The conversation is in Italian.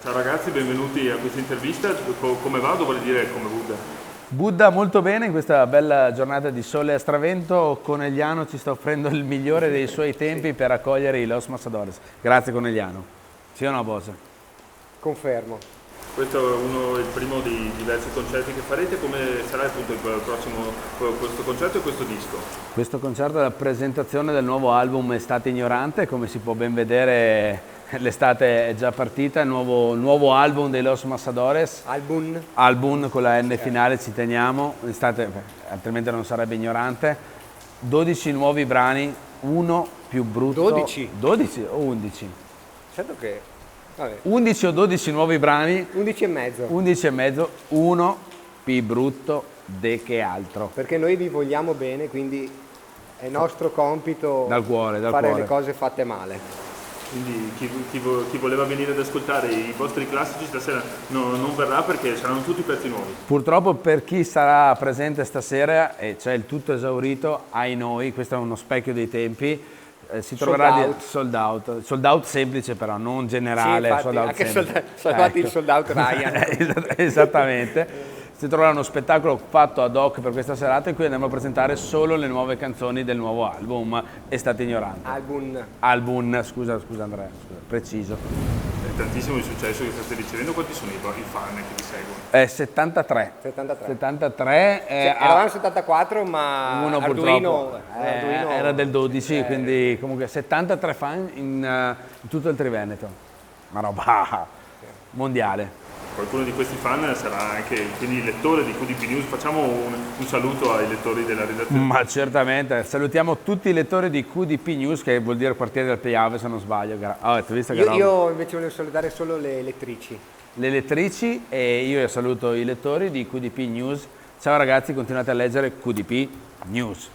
Ciao ragazzi, benvenuti a questa intervista. Come va? Vuole dire come Buddha? Buddha molto bene in questa bella giornata di sole a Stravento. Conegliano ci sta offrendo il migliore dei suoi tempi per accogliere i Los Masadores. Grazie Conegliano. Sì o no, boss? Confermo. Questo è il primo di diversi concerti che farete. Come sarà appunto il prossimo questo concerto e questo disco? Questo concerto è la presentazione del nuovo album Estate Ignorante. Come si può ben vedere, l'estate è già partita, il nuovo album dei Los Masadores. Album con la N finale, ci teniamo, l'estate, altrimenti non sarebbe ignorante. 12 nuovi brani, uno più brutto. 12? 12 o 11? Certo che... Vabbè. 11 o 12 nuovi brani. 11 e mezzo. 11 e mezzo, uno più brutto de che altro. Perché noi vi vogliamo bene, quindi è nostro compito Dal cuore. fare le cose fatte male. Quindi chi voleva venire ad ascoltare i vostri classici stasera non verrà perché saranno tutti pezzi nuovi. Purtroppo per chi sarà presente stasera e c'è il tutto esaurito, ai noi, questo è uno specchio dei tempi, si troverà sold out semplice però, non generale, sì, infatti, sold out anche semplice. soldati il sold out Ryan. Esattamente. Si troverà uno spettacolo fatto ad hoc per questa serata in cui andremo a presentare solo le nuove canzoni del nuovo album Estate Ignorante. Album, scusa Andrea, preciso. È tantissimo il successo che state ricevendo. Quanti sono i fan che vi seguono? 73. 73. Eravamo 74, ma uno Arduino era del 12, quindi comunque 73 fan in tutto il Triveneto. Una roba mondiale. Qualcuno di questi fan sarà anche quindi lettore di QDP News. Facciamo un saluto ai lettori della redazione. Ma certamente, salutiamo tutti i lettori di QDP News, che vuol dire quartiere del Piave se non sbaglio. Io invece volevo salutare solo le lettrici. Le lettrici, e io saluto i lettori di QDP News. Ciao ragazzi, continuate a leggere QDP News.